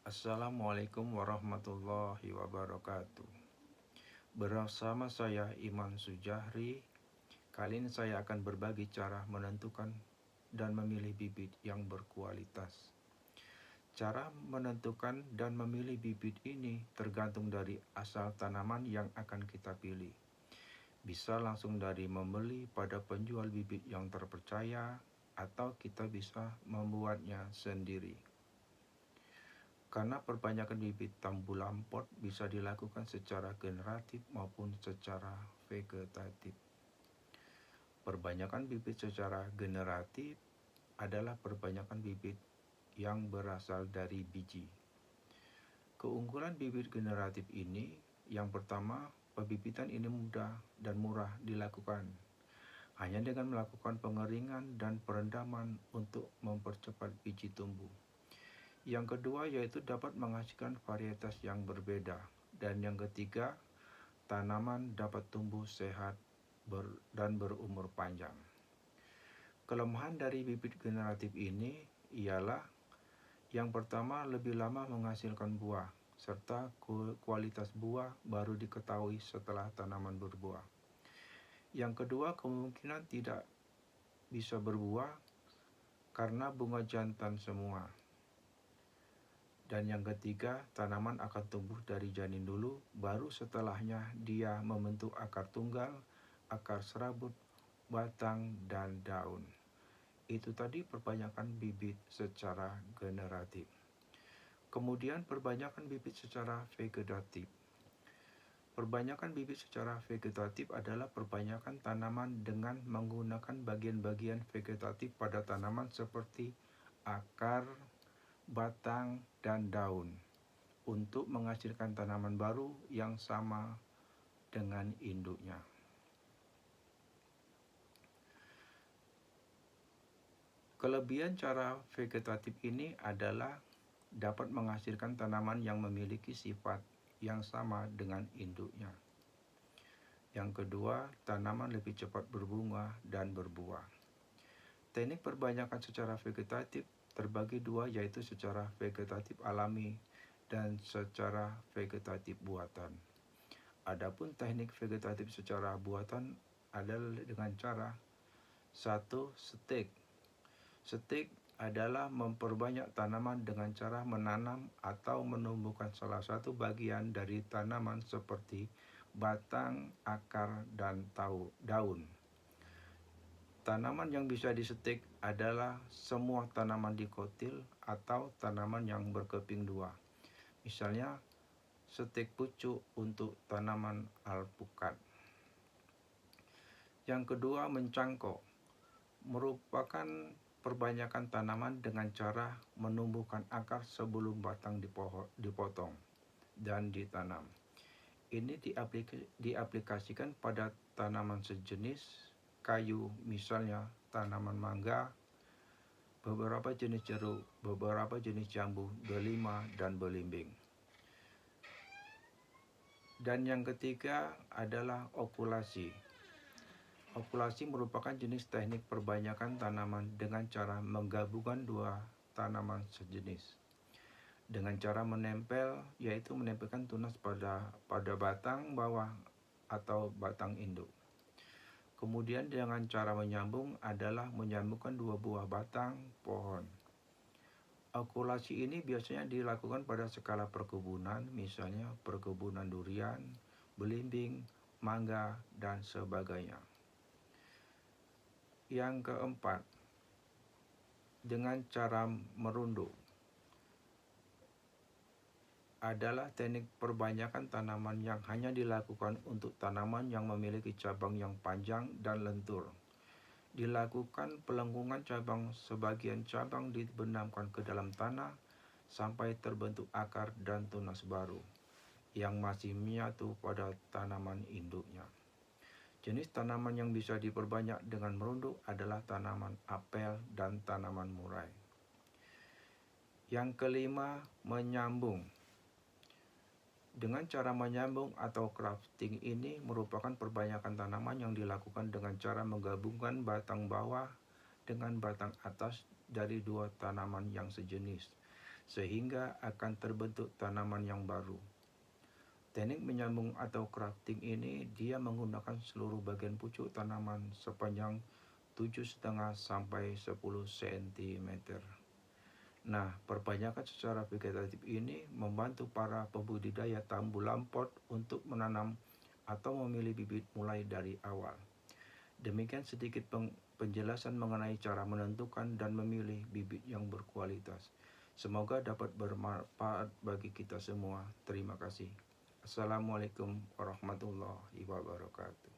Assalamualaikum warahmatullahi wabarakatuh. Bersama saya Iman Sujahri, kali ini saya akan berbagi cara menentukan dan memilih bibit yang berkualitas. Cara menentukan dan memilih bibit ini tergantung dari asal tanaman yang akan kita pilih. Bisa langsung dari membeli pada penjual bibit yang terpercaya, atau kita bisa membuatnya sendiri. Karena perbanyakan bibit tambulan pot bisa dilakukan secara generatif maupun secara vegetatif. Perbanyakan bibit secara generatif adalah perbanyakan bibit yang berasal dari biji. Keunggulan bibit generatif ini, yang pertama, pembibitan ini mudah dan murah dilakukan. Hanya dengan melakukan pengeringan dan perendaman untuk mempercepat biji tumbuh. Yang kedua yaitu dapat menghasilkan varietas yang berbeda. Dan yang ketiga, tanaman dapat tumbuh sehat dan berumur panjang. Kelemahan dari bibit generatif ini ialah yang pertama, lebih lama menghasilkan buah, serta kualitas buah baru diketahui setelah tanaman berbuah. Yang kedua, kemungkinan tidak bisa berbuah karena bunga jantan semua. Dan yang ketiga, tanaman akan tumbuh dari janin dulu, baru setelahnya dia membentuk akar tunggal, akar serabut, batang, dan daun. Itu tadi perbanyakan bibit secara generatif. Kemudian perbanyakan bibit secara vegetatif. Perbanyakan bibit secara vegetatif adalah perbanyakan tanaman dengan menggunakan bagian-bagian vegetatif pada tanaman seperti akar, batang, dan daun untuk menghasilkan tanaman baru yang sama dengan induknya. Kelebihan cara vegetatif ini adalah dapat menghasilkan tanaman yang memiliki sifat yang sama dengan induknya. Yang kedua, tanaman lebih cepat berbunga dan berbuah. Teknik perbanyakan secara vegetatif terbagi dua, yaitu secara vegetatif alami dan secara vegetatif buatan. Adapun teknik vegetatif secara buatan adalah dengan cara 1. Stek. Stek adalah memperbanyak tanaman dengan cara menanam atau menumbuhkan salah satu bagian dari tanaman seperti batang, akar, dan daun. Tanaman yang bisa disetik adalah semua tanaman dikotil atau tanaman yang berkeping dua. Misalnya, setik pucuk untuk tanaman alpukat. Yang kedua, mencangkok. Merupakan perbanyakan tanaman dengan cara menumbuhkan akar sebelum batang dipotong dan ditanam. Ini diaplikasikan pada tanaman sejenis kayu, misalnya tanaman mangga, beberapa jenis jeruk, beberapa jenis jambu, delima, dan belimbing. Dan yang ketiga adalah okulasi. Okulasi merupakan jenis teknik perbanyakan tanaman dengan cara menggabungkan dua tanaman sejenis. Dengan cara menempel, yaitu menempelkan tunas pada batang bawah atau batang induk. Kemudian dengan cara menyambung adalah menyambungkan dua buah batang pohon. Okulasi ini biasanya dilakukan pada skala perkebunan, misalnya perkebunan durian, belimbing, mangga, dan sebagainya. Yang keempat, dengan cara merunduk adalah teknik perbanyakan tanaman yang hanya dilakukan untuk tanaman yang memiliki cabang yang panjang dan lentur. Dilakukan pelengkungan cabang, sebagian cabang dibenamkan ke dalam tanah sampai terbentuk akar dan tunas baru yang masih menyatu pada tanaman induknya. Jenis tanaman yang bisa diperbanyak dengan merunduk adalah tanaman apel dan tanaman murai. Yang kelima, menyambung. Dengan cara menyambung atau grafting ini merupakan perbanyakan tanaman yang dilakukan dengan cara menggabungkan batang bawah dengan batang atas dari dua tanaman yang sejenis, sehingga akan terbentuk tanaman yang baru. Teknik menyambung atau grafting ini dia menggunakan seluruh bagian pucuk tanaman sepanjang 7,5 sampai 10 cm. Nah, perbanyakan secara vegetatif ini membantu para pembudidaya tambu lampot untuk menanam atau memilih bibit mulai dari awal. Demikian sedikit penjelasan mengenai cara menentukan dan memilih bibit yang berkualitas. Semoga dapat bermanfaat bagi kita semua. Terima kasih. Assalamualaikum warahmatullahi wabarakatuh.